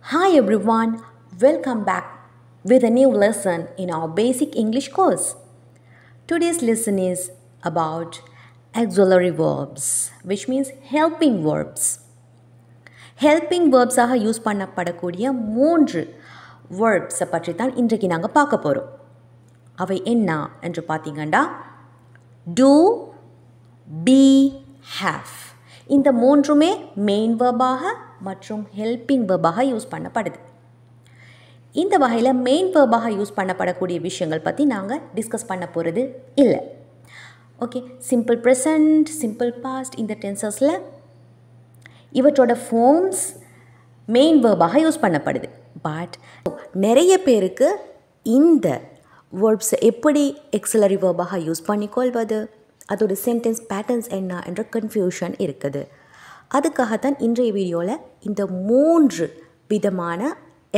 Hi everyone, welcome back with a new lesson in our basic English course. Today's lesson is about auxiliary verbs, which means helping verbs. Helping verbs ஆக use பண்ணப்படக்கூடிய 3 verbs பற்றி தான் இன்றைக்கு நாங்கள் பார்க்க போகிறோம். அவை என்ன என்று பார்த்தீங்கன்னா do, be, have. இந்த மூன்றுமே மெயின் verb-ஆக மற்றும் ஹெல்பிங் verb-ஆக யூஸ் பண்ணப்படுது. இந்த வகையில் மெயின் verb-ஆக யூஸ் பண்ணப்படக்கூடிய விஷயங்கள் பற்றி நாங்கள் டிஸ்கஸ் பண்ண போகிறது இல்லை. Okay, simple present, simple past இந்த டென்சஸில் இவற்றோட ஃபார்ம்ஸ் மெயின் verb-ஆக யூஸ் பண்ணப்படுது. பட் நிறைய பேருக்கு இந்த வேர்ப்ஸை எப்படி எக்ஸிலரி verb-ஆக யூஸ் பண்ணிக்கொள்வது, அதோட சென்டென்ஸ் பேட்டர்ன்ஸ் என்ன என்ற கன்ஃபியூஷன் இருக்குது. அதுக்காகத்தான் இன்றைய வீடியோவில் இந்த 3 விதமான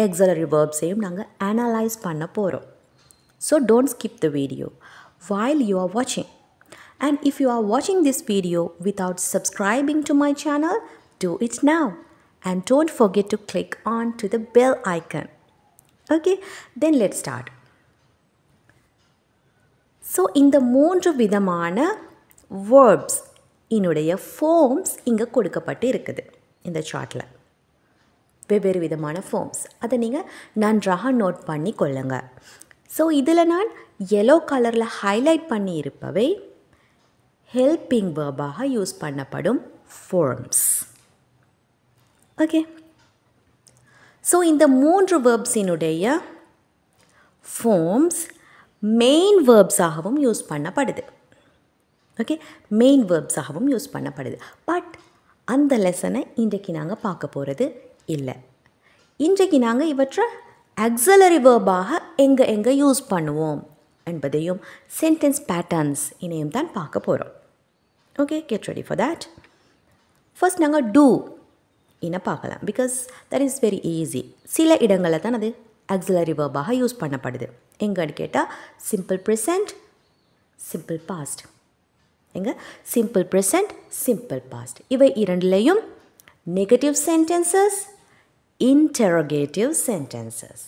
auxiliary verbs-ஐயும் நாங்கள் அனலைஸ் பண்ண போகிறோம். So don't skip the video while you are watching. And if you are watching this video without subscribing to my channel, do it now. And don't forget to click on to the bell icon. Okay, then let's start. So இந்த 3 விதமான verbs என்னுடைய forms இங்கே கொடுக்கப்பட்டு இருக்குது இந்த சார்ட்டில். வெவ்வேறு விதமான ஃபார்ம்ஸ் அதை நீங்கள் நன்றாக நோட் பண்ணி கொள்ளுங்க. ஸோ இதில் நான் yellow கலரில் ஹைலைட் பண்ணி இருப்பவை ஹெல்பிங் வேர்பாக யூஸ் பண்ணப்படும் ஃபார்ம்ஸ். ஓகே, ஸோ இந்த 3 வேர்ப்ஸினுடைய ஃபார்ம்ஸ் மெயின் வேர்ப்ஸாகவும் யூஸ் பண்ணப்படுது. ஓகே, மெயின் வேர்ப்ஸாகவும் யூஸ் பண்ணப்படுது. பட் அந்த லெசனை இன்றைக்கு நாங்கள் பார்க்க போகிறது இல்லை. இன்றைக்கு நாங்கள் இவற்றை ஆக்ஸிலரி வேர்பாக எங்கே யூஸ் பண்ணுவோம் என்பதையும் சென்டென்ஸ் பேட்டர்ன்ஸ் இனையும் தான் பார்க்க போகிறோம். Okay, get ready for that. First நாங்கள் டூ இன பார்க்கலாம். Because that is very easy. சில இடங்களில் தான் அது ஆக்ஸிலரி வேர்பாக யூஸ் பண்ணப்படுது. எங்கன்னு கேட்டால் சிம்பிள் ப்ரெசன்ட், சிம்பிள் பாஸ்ட். எங்க சிம்பிள் ப்ரெசன்ட், சிம்பிள் பாஸ்ட் இவை இரண்டுலேயும் நெகட்டிவ் சென்டென்சஸ், இன்டெரோகேட்டிவ் சென்டென்சஸ்.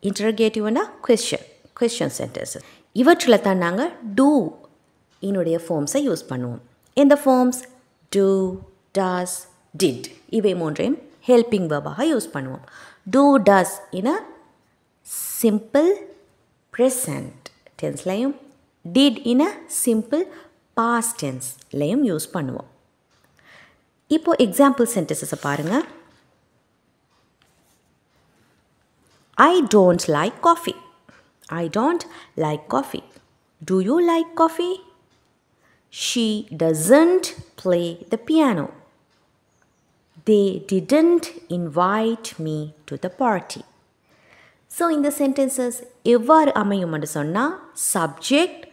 இன்டெரோகேட்டிவ்னா கொஸ்டின் சென்டென்சஸ். இவற்றில் தான் நாங்கள் டூ என்னுடைய ஃபார்ம்ஸை யூஸ் பண்ணுவோம். இந்த ஃபார்ம்ஸ் டூ, டஸ், டிட் இவை மூன்றையும் ஹெல்பிங் வேர்பாக யூஸ் பண்ணுவோம். டூ, டஸ் இன சிம்பிள் ப்ரெசன்ட் டென்ஸ்லையும், டிட் இன சிம்பிள் பாஸ்ட் டென்ஸ்லையும் யூஸ் பண்ணுவோம். இப்போது எக்ஸாம்பிள் சென்டென்சஸை பாருங்கள். I don't like coffee. I don't like coffee. Do you like coffee? She doesn't play the piano. They didn't invite me to the party. So இந்த sentences எவ்வாறு அமையும் என்று சொன்னால் subject,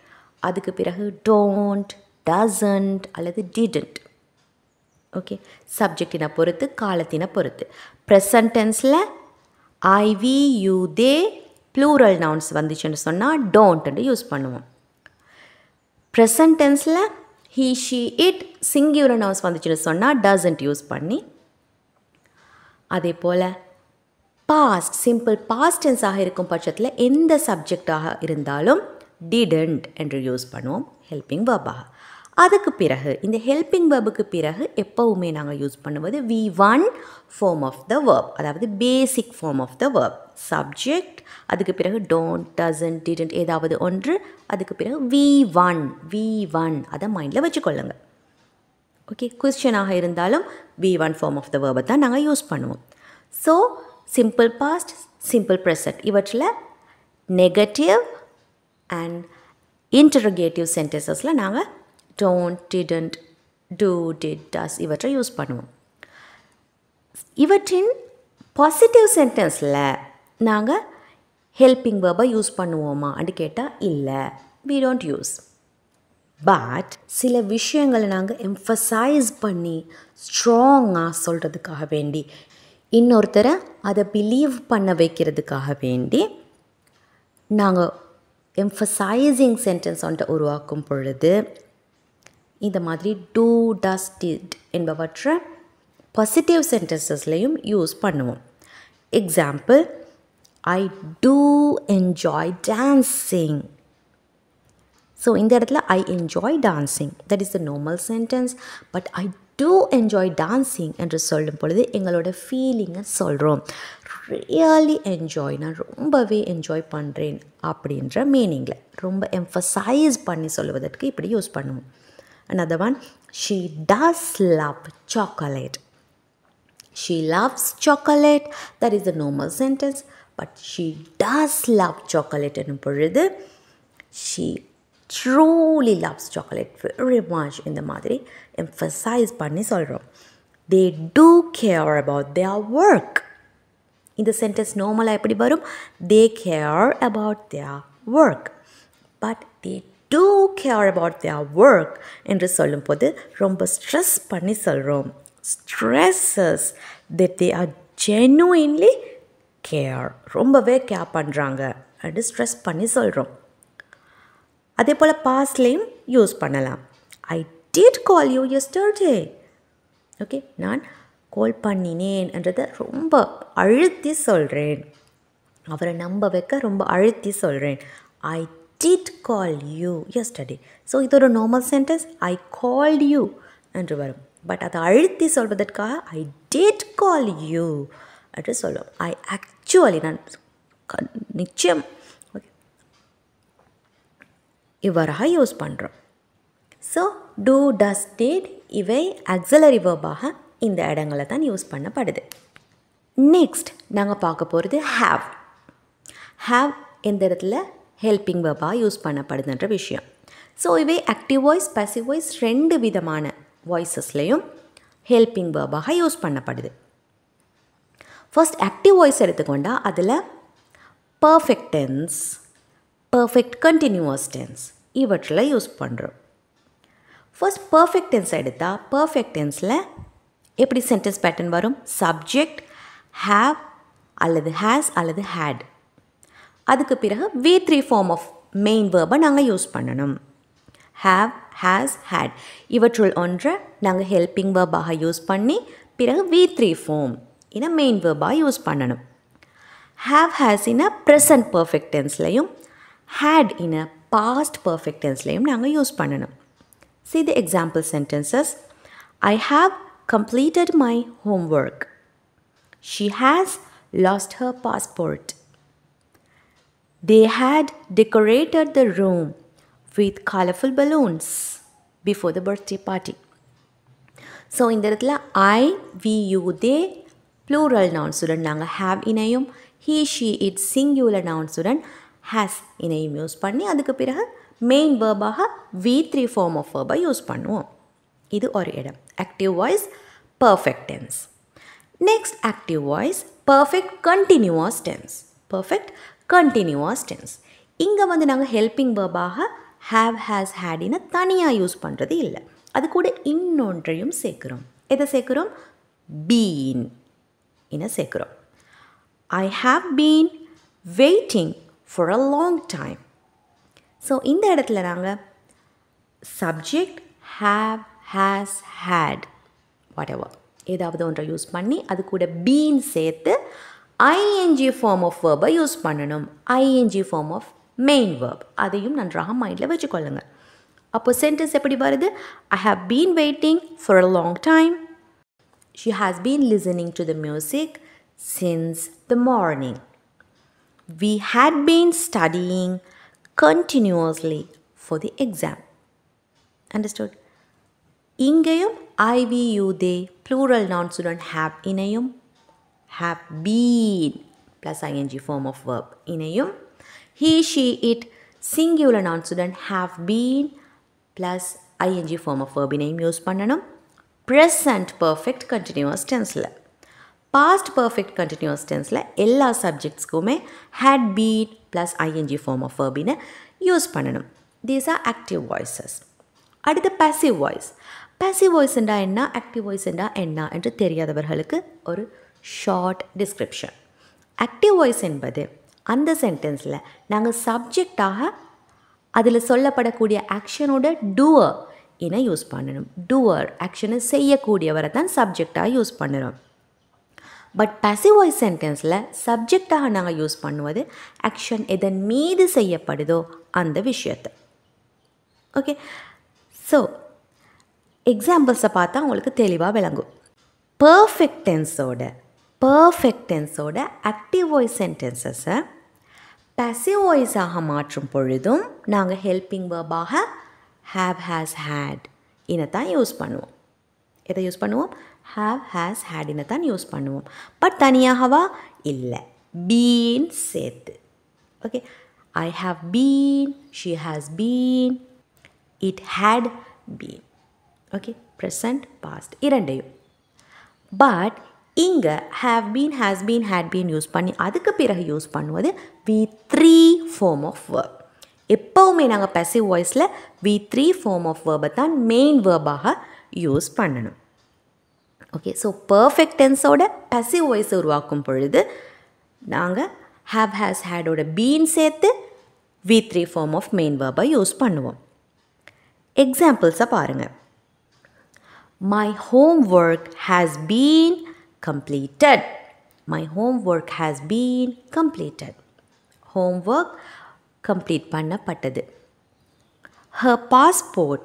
அதுக்கு பிறகு டோன்ட், டசன்ட் அல்லது டிடன்ட். ஓகே, சப்ஜெக்டினை பொறுத்து, காலத்தினை பொறுத்து. ப்ரெசன்ட் டென்ஸில் I, we, you, they plural nouns வந்துச்சுன்னு சொன்னால் டோன்ட்டு யூஸ் பண்ணுவோம். ப்ரெசன்ட் டென்ஸில் he, she, it singular nouns வந்துச்சுன்னு சொன்னால் டசன்ட் யூஸ் பண்ணி, அதே போல் பாஸ்ட் சிம்பிள் பாஸ்ட் டென்ஸாக இருக்கும் பட்சத்தில் எந்த சப்ஜெக்டாக இருந்தாலும் டிடன்ட் என்று யூஸ் பண்ணுவோம் ஹெல்பிங் வேர்பாக. அதுக்கு பிறகு இந்த ஹெல்பிங் வேர்புக்கு பிறகு எப்போவுமே நாங்கள் யூஸ் பண்ணுவது V1 form of the verb, அதாவது basic form of the verb. Subject, அதுக்கு பிறகு டோன்ட், டசன்ட், டிடன்ட் ஏதாவது ஒன்று, அதுக்கு பிறகு V1 அதை மைண்டில் வச்சுக்கொள்ளுங்க. ஓகே, கொஸ்டினாக இருந்தாலும் V1 ஃபார்ம் ஆஃப் த வேர்பை தான் நாங்கள் யூஸ் பண்ணுவோம். So simple past, simple present இவற்றில் நெகட்டிவ் அண்ட் இன்டெரோகேட்டிவ் சென்டென்சஸில் நாங்கள் don't, didn't, do, did, does இவற்றை யூஸ் பண்ணுவோம். இவற்றின் பாசிட்டிவ் சென்டென்ஸில் நாங்கள் ஹெல்பிங் வேர்பை யூஸ் பண்ணுவோமா அப்படின்னு கேட்டால் இல்லை, we don't use. பட் சில விஷயங்களை நாங்கள் எம்ஃபசைஸ் பண்ணி ஸ்ட்ராங்காக சொல்கிறதுக்காக வேண்டி, இன்னொருத்தரை அதை பிலீவ் பண்ண வைக்கிறதுக்காக வேண்டி நாங்கள் எம்ஃபசைசிங் சென்டென்ஸ் ஒன்றை உருவாக்கும் பொழுது இந்த மாதிரி do, does, did என்பவற்றை பாசிட்டிவ் சென்டென்சஸ்லையும் யூஸ் பண்ணுவோம். Example, I do enjoy dancing. So இந்த இடத்துல I enjoy dancing, that is the normal sentence. But I do enjoy dancing என்று சொல்லும் பொழுது எங்களோட ஃபீலிங்கை சொல்கிறோம். ரியலி என்ஜாய், நான் ரொம்பவே என்ஜாய் பண்ணுறேன் அப்படின்ற மீனிங்கில் ரொம்ப எம்ஃபசைஸ் பண்ணி சொல்லுவதற்கு இப்படி யூஸ் பண்ணுவோம். Another one, she does love chocolate. She loves chocolate, that is the normal sentence. But she does love chocolate என்னும் பொழுது she truly loves chocolate very much இந்த மாதிரி emphasize பண்ணி சொல்கிறோம். They do care about their work. இந்த sentence நார்மலாக எப்படி வரும்? They care about their work. But they do care about their work என்று சொல்லும்போது ரொம்ப ஸ்ட்ரெஸ் பண்ணி சொல்கிறோம். Stresses that they are genuinely care, ரொம்பவே கேர் பண்ணுறாங்க அப்படின்னு ஸ்ட்ரெஸ் பண்ணி சொல்கிறோம். அதே போல் பாஸ்ட்லேயும் யூஸ் பண்ணலாம். I did call you yesterday. Okay, நான் கால் பண்ணினேன் என்றதை ரொம்ப அழுத்தி சொல்கிறேன். அவரை நம்ப வைக்க ரொம்ப அழுத்தி சொல்கிறேன். I did call you yesterday. So இது ஒரு normal sentence. I called you என்று வரும். பட் அதை அழுத்தி சொல்வதற்காக I did call you என்று சொல்லும். I actually, நான் நிச்சயம் இவ்வாறாக யூஸ் பண்ணுறோம். ஸோ டூ, டஸ், டிட் இவை ஆக்ஸிலரி வேர்பாக இந்த இடங்களை தான் யூஸ் பண்ணப்படுது. நெக்ஸ்ட் நாங்கள் பார்க்க போகிறது ஹாவ். ஹாவ் இந்த இடத்துல ஹெல்பிங் வேர்பாக யூஸ் பண்ணப்படுதுன்ற விஷயம். ஸோ இவை ஆக்டிவ் வாய்ஸ், பாசிவ் வாய்ஸ் ரெண்டு விதமான வாய்ஸஸ்லேயும் ஹெல்பிங் வேர்பாக யூஸ் பண்ணப்படுது. ஃபர்ஸ்ட் ஆக்டிவ் வாய்ஸ் எடுத்துக்கொண்டால் அதில் perfect tense, perfect continuous tense இவற்றில் யூஸ் பண்ணுறோம். ஃபர்ஸ்ட் பர்ஃபெக்ட் டென்ஸ் எடுத்தால் பர்ஃபெக்ட் டென்ஸில் எப்படி சென்டென்ஸ் பேட்டர்ன் வரும்? சப்ஜெக்ட் ஹாவ் அல்லது ஹேஸ் அல்லது ஹேட். அதுக்கு பிறகு V3 ஃபார்ம் ஆஃப் மெயின் வேர்பை நாங்கள் யூஸ் பண்ணணும். ஹாவ், ஹேஸ், ஹேட் இவற்றுள் ஒன்றை நாங்கள் ஹெல்பிங் வேர்பாக யூஸ் பண்ணி பிறகு V3 ஃபார்ம் இன மெயின் வேர்பாக யூஸ் பண்ணணும். Have, has in a present perfect tenseலையும் had in a past perfect tenseலையும் நாங்கள் யூஸ் பண்ணணும். See the example sentences. I have completed my homework. She has lost her passport. They had decorated the room with colorful balloons before the birthday party. So இந்த இடத்துல I, we, you, they plural nouns உடன் நாங்கள் have இணையும், he, she, it singular nouns உடன் has இணையும் use பண்ணி அதுக்கு பிறகு மெயின் வேர்பாக V3 ஃபார்ம் ஆஃப் வேர்பை யூஸ் பண்ணுவோம். இது ஒரு இடம். Active voice perfect tense. Next active voice perfect continuous tense. Perfect continuous tense இங்கே வந்து நாங்கள் ஹெல்பிங் வேர்பாக have, has, had இன தனியாக யூஸ் பண்ணுறது இல்லை. அது கூட இன்னொன்றையும் சேர்க்குறோம். எதை சேர்க்குறோம்? been இன சேர்க்குறோம். I have been waiting for a long time. So இந்த இடத்துல நாங்கள் subject have, has, had whatever ஏதாவது ஒன்றை யூஸ் பண்ணி அது கூட been சேர்த்து ing ஃபார்ம் ஆஃப் வேர்பை யூஸ் பண்ணணும். ing form of main verb அதையும் நன்றாக மைண்டில் வச்சுக்கொள்ளுங்க. அப்போ சென்டென்ஸ் எப்படி வருது? I have been waiting for a long time. She has been listening to the music since the morning. We had been studying continuously for the exam. Understood? இங்கேயும் I, we, you, they plural nouns உடன் have இணையும், have been plus ing form of verb இணையும், he, she, it singular nouns உடன் have been plus ing form of verb இணையும் use பண்ணணும். present perfect continuous tenseல past perfect continuous tenseல எல்லா சப்ஜெக்ட்ஸ்க்குமே had been plus ing form of verb இன use பண்ணணும். These are active voices. அடுத்து passive voice. passive voice என்றா என்ன, active voice என்றா என்ன என்று தெரியாதவர்களுக்கு ஒரு ஷார்ட் டிஸ்கிரிப்ஷன். active voice என்பது அந்த சென்டென்ஸில் நாங்கள் சப்ஜெக்டாக அதில் சொல்லப்படக்கூடிய ஆக்ஷனோட டூவர் இன யூஸ் பண்ணணும். டூவர் ஆக்ஷனை செய்யக்கூடியவரை தான் சப்ஜெக்டாக யூஸ் பண்ணுறோம். பட் passive voice சென்டென்ஸில் சப்ஜெக்டாக நாங்கள் யூஸ் பண்ணுவது ஆக்ஷன் எதன் மீது செய்யப்படுதோ அந்த விஷயத்தை. ஓகே, ஸோ எக்ஸாம்பிள்ஸை பார்த்தா உங்களுக்கு தெளிவாக விளங்கும். பர்ஃபெக்ட் டென்ஸோட ஆக்டிவ் வாய்ஸ் சென்டென்சஸை passive வாய்ஸாக மாற்றும் பொழுதும் நாங்கள் ஹெல்பிங் வேர்பாக have, has, had இனத்தான் யூஸ் பண்ணுவோம். எதை யூஸ் பண்ணுவோம்? have, has, had இனத்தான் யூஸ் பண்ணுவோம். பட் தனியாகவா? இல்லை, been சேர்த்து. Okay, I have been, she has been, it had been. Okay, present past இரண்டையும். பட் இங்கே have been, has been, had been use பண்ணி அதுக்கு பிறகு யூஸ் பண்ணுவது V3 ஃபார்ம் ஆஃப் வேர்ப். எப்போவுமே நாங்கள் passive வாய்ஸில் V3 ஃபார்ம் ஆஃப் வேர்பை தான் மெயின் வேர்பாக யூஸ் பண்ணணும். ஓகே, ஸோ பர்ஃபெக்ட் டென்ஸோட passive வாய்ஸ் உருவாக்கும் பொழுது நாங்கள் have, has, hadோட been சேர்த்து V3 ஃபார்ம் ஆஃப் மெயின் வேர்பை யூஸ் பண்ணுவோம். எக்ஸாம்பிள்ஸை பாருங்கள். My homework has been completed. My homework has been completed. Homework complete பண்ணப்பட்டது. Her passport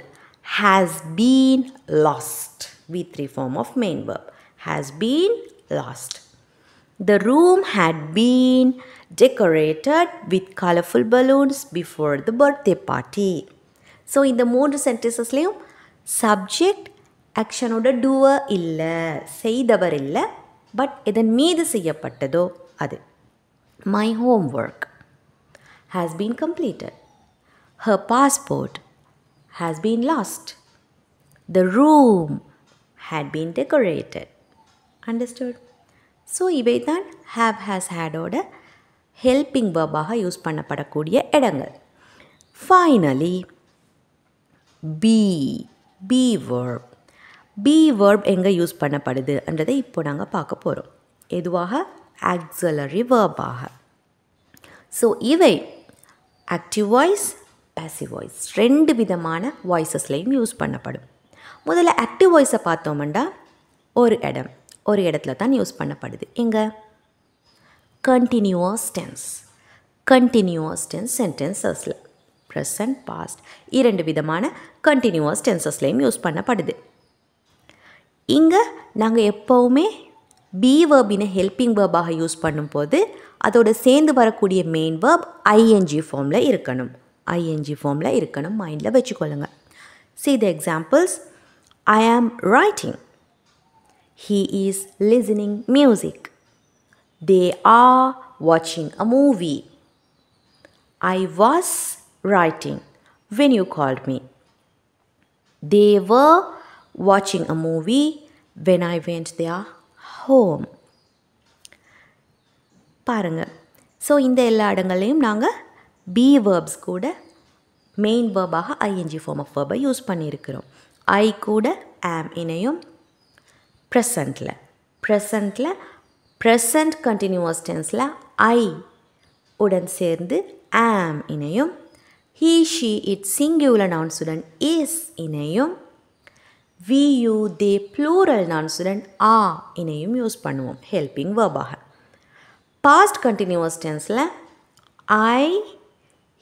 has been lost. V3 form of main verb. Has been lost. The room had been decorated with colorful balloons before the birthday party. So இந்த மூன்று சென்டென்சஸ்லையும் subject ஆக்ஷனோட doer இல்லை, செய்தவர் இல்லை, but இதன் மீது செய்யப்பட்டதோ அது. My homework has been completed. Her passport has been lost. The room had been decorated. Understood? So இவை தான் have, has, hadோட ஹெல்பிங் வேர்பாக யூஸ் பண்ணப்படக்கூடிய இடங்கள். Finally be verb. be verb எங்கே யூஸ் பண்ணப்படுதுன்றதை இப்போ நாங்கள் பார்க்க போகிறோம். எதுவாக? ஆக்ஸிலரி வேர்பாக. ஸோ இவை ஆக்டிவ் வாய்ஸ், passive வாய்ஸ் ரெண்டு விதமான வாய்ஸஸ்லையும் யூஸ் பண்ணப்படும். முதல்ல ஆக்டிவ் வாய்ஸை பார்த்தோம்னா ஒரு இடத்துல தான் யூஸ் பண்ணப்படுது. எங்கே? கண்டினியூவஸ் டென்ஸ் சென்டென்சஸில் ப்ரெசன்ட் பாஸ்ட் இரண்டு விதமான கண்டினியூவஸ் டென்சஸ்லையும் யூஸ் பண்ணப்படுது. இங்கே நாங்கள் எப்போவுமே பி வேர்பினை ஹெல்பிங் வேர்பாக யூஸ் பண்ணும்போது அதோட சேர்ந்து வரக்கூடிய மெயின் வேர்ப் ஐஎன்ஜி ஃபார்மில் இருக்கணும். மைண்டில் வச்சுக்கொள்ளுங்க. See the examples. I am writing. He is listening music. They are watching a movie. I was writing when you called me. They were watching a movie when I went their home. பாருங்க. So இந்த எல்லா இடங்கள்லையும் நாங்கள் be verbs கூட main வேர்பாக ING form of வேர்பை use பண்ணியிருக்கிறோம். I கூட ஆம் இணையும். ப்ரெசண்ட்டில் ப்ரெசண்ட் கண்டினியூவஸ் டென்ஸில் ஐ உடன் சேர்ந்து ஆம் இணையும். he, she, it சிங்குலர் நவுன்ஸுடன் இஸ் இணையும். we, you, they plural நவுன்ஸுடன் are இணையும் யூஸ் பண்ணுவோம் ஹெல்பிங் வேர்பாக. பாஸ்ட் கண்டினியூவஸ் டென்ஸில் I,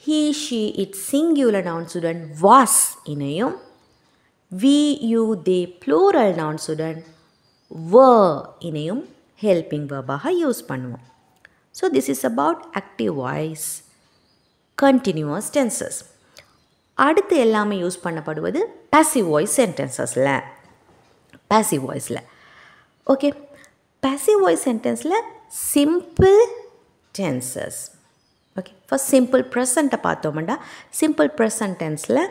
he, she, it singular நவுன்ஸுடன் was இணையும். we, you, they plural நவுன்ஸுடன் were இணையும் ஹெல்பிங் வேர்பாக யூஸ் பண்ணுவோம். So this is about active voice continuous tenses. அடுத்து எல்லாமே யூஸ் பண்ணப்படுவது passive வாய்ஸ் சென்டென்சஸில். ஓகே, passive வாய்ஸ் சென்டென்ஸில் simple tenses. Okay, first simple ப்ரெசண்ட்டை பார்த்தோம்னா சிம்பிள் ப்ரெசன்ட் டென்ஸில்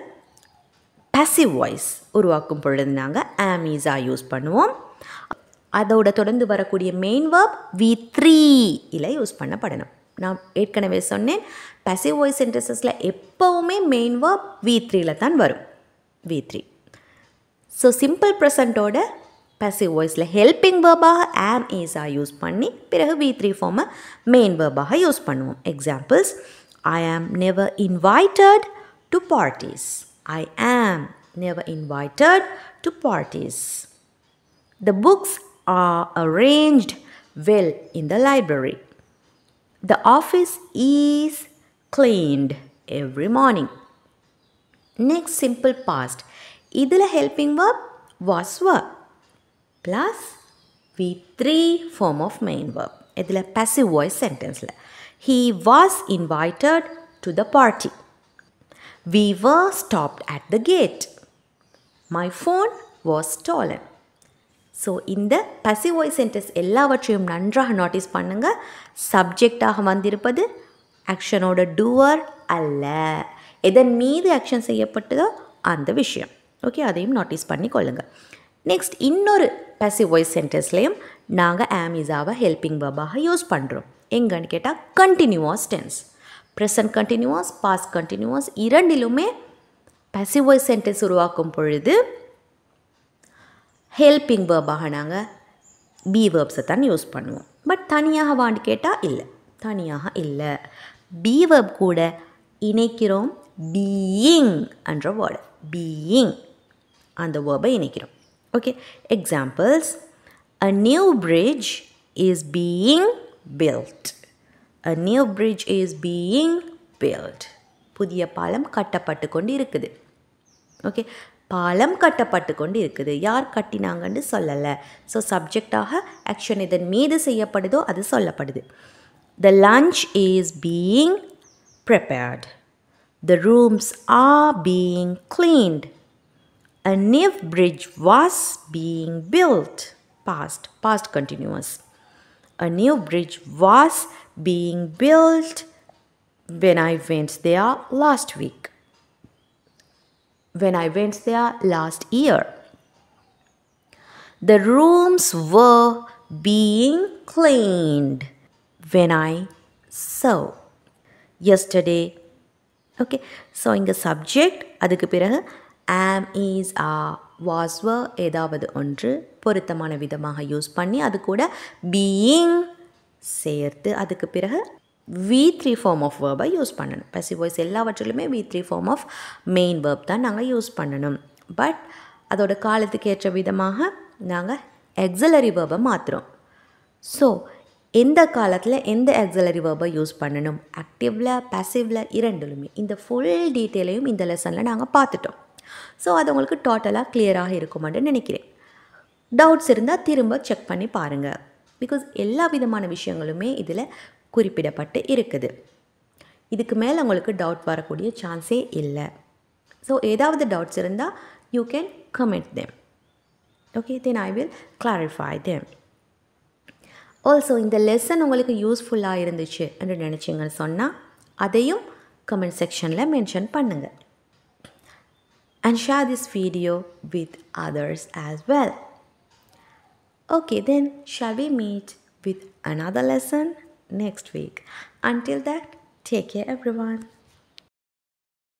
passive வாய்ஸ் உருவாக்கும் பொழுது நாங்கள் am is are யூஸ் பண்ணுவோம். அதோட தொடர்ந்து வரக்கூடிய மெயின் வேர்ப் V3 இல யூஸ் பண்ணப்படணும். நான் ஏற்கனவே சொன்னேன் passive வாய்ஸ் சென்டென்சஸில் எப்போவுமே மெயின் வேர்ப் V3ல தான் வரும். V3. ஸோ சிம்பிள் ப்ரெசண்ட்டோட passive வாய்ஸில் ஹெல்பிங் வேர்பாக am is are யூஸ் பண்ணி பிறகு V3 ஃபார்மை மெயின் வேர்பாக யூஸ் பண்ணுவோம். Examples: I am never invited to parties. I am never invited to parties. The books are arranged well in the library. The office is cleaned every morning. Next, simple past. Idhula helping verb was were plus V3 form of main verb. Idhula passive voice sentence. He was invited to the party. We were stopped at the gate. My phone was stolen. So இந்த passive voice sentence எல்லாவற்றையும் நன்றாக notice பண்ணுங்க. சப்ஜெக்டாக வந்திருப்பது ஆக்ஷனோட doer அல்ல, எதன் மீது action செய்யப்பட்டதோ அந்த விஷயம். ஓகே, அதையும் நோட்டீஸ் பண்ணி கொள்ளுங்க. நெக்ஸ்ட், இன்னொரு passive voice sentenceலையும் நாங்கள் ஆமிஸாவை ஹெல்பிங் verb-ஆக யூஸ் பண்ணுறோம். எங்கன்னு கேட்டால் continuous tense. Present continuous, past continuous இரண்டிலுமே passive voice sentence உருவாக்கும் பொழுது ஹெல்பிங் வேர்பாக நாங்கள் பி வேர்ப்ஸை தான் யூஸ் பண்ணுவோம். பட் தனியாக வாண்டு கேட்டால் இல்லை, தனியாக இல்லை. பி வேர்ப் கூட இணைக்கிறோம் பீயிங் என்ற வேர்டு. பீயிங் அந்த வேர்பை இணைக்கிறோம். Okay, examples. A new bridge is being built. A new bridge is being built. புதிய பாலம் கட்டப்பட்டு கொண்டு இருக்குது. ஓகே, பாலம் கட்டப்பட்டு கொண்டு இருக்குது. யார் கட்டினாங்கன்னு சொல்லலை. ஸோ சப்ஜெக்டாக ஆக்ஷன் இதன் மீது செய்யப்படுதோ அது சொல்லப்படுது. The lunch is being prepared. The rooms are being cleaned. A new bridge was being built. Past continuous. A new bridge was being built when I went there last week. When I went there last year. The rooms were being cleaned when I saw yesterday. Okay, so இங்கே subject, அதுக்கு பிறகு am, is, are, was, were ஏதாவது ஒன்று பொருத்தமான விதமாக use பண்ணி அது கூட being சேர்த்து அதுக்கு பிறகு V3 ஃபார்ம் ஆஃப் வேர்பை யூஸ் பண்ணணும். passive voice எல்லாவற்றிலுமே V3 form of main verb தான் நாங்கள் யூஸ் பண்ணணும். பட் அதோட காலத்துக்கு ஏற்ற விதமாக நாங்கள் எக்ஸலரி வேர்பை மாற்றுறோம். ஸோ எந்த காலத்தில் எந்த எக்ஸலரி வேர்பை யூஸ் பண்ணணும், ஆக்டிவில் பாசிவில் இரண்டுலுமே இந்த ஃபுல் டீட்டெயிலையும் இந்த லெசனில் நாங்கள் பார்த்துட்டோம். ஸோ அது உங்களுக்கு டோட்டலாக கிளியராக இருக்குமான்னு நினைக்கிறேன். டவுட்ஸ் இருந்தால் திரும்ப செக் பண்ணி பாருங்கள். பிகாஸ் எல்லா விதமான விஷயங்களுமே இதில் குறிப்பிடப்பட்டு இருக்குது. இதுக்கு மேலே உங்களுக்கு டவுட் வரக்கூடிய சான்ஸே இல்லை. ஸோ ஏதாவது டவுட்ஸ் இருந்தால் you can comment them. Okay, then I will clarify them. Also இந்த லெசன் உங்களுக்கு யூஸ்ஃபுல்லாக இருந்துச்சு என்று நினச்சிங்கன்னு சொன்னால் அதையும் கமெண்ட் செக்ஷனில் மென்ஷன் பண்ணுங்கள். And share this video with others as well. Okay, then shall we meet with another lesson next week? Until that, take care everyone.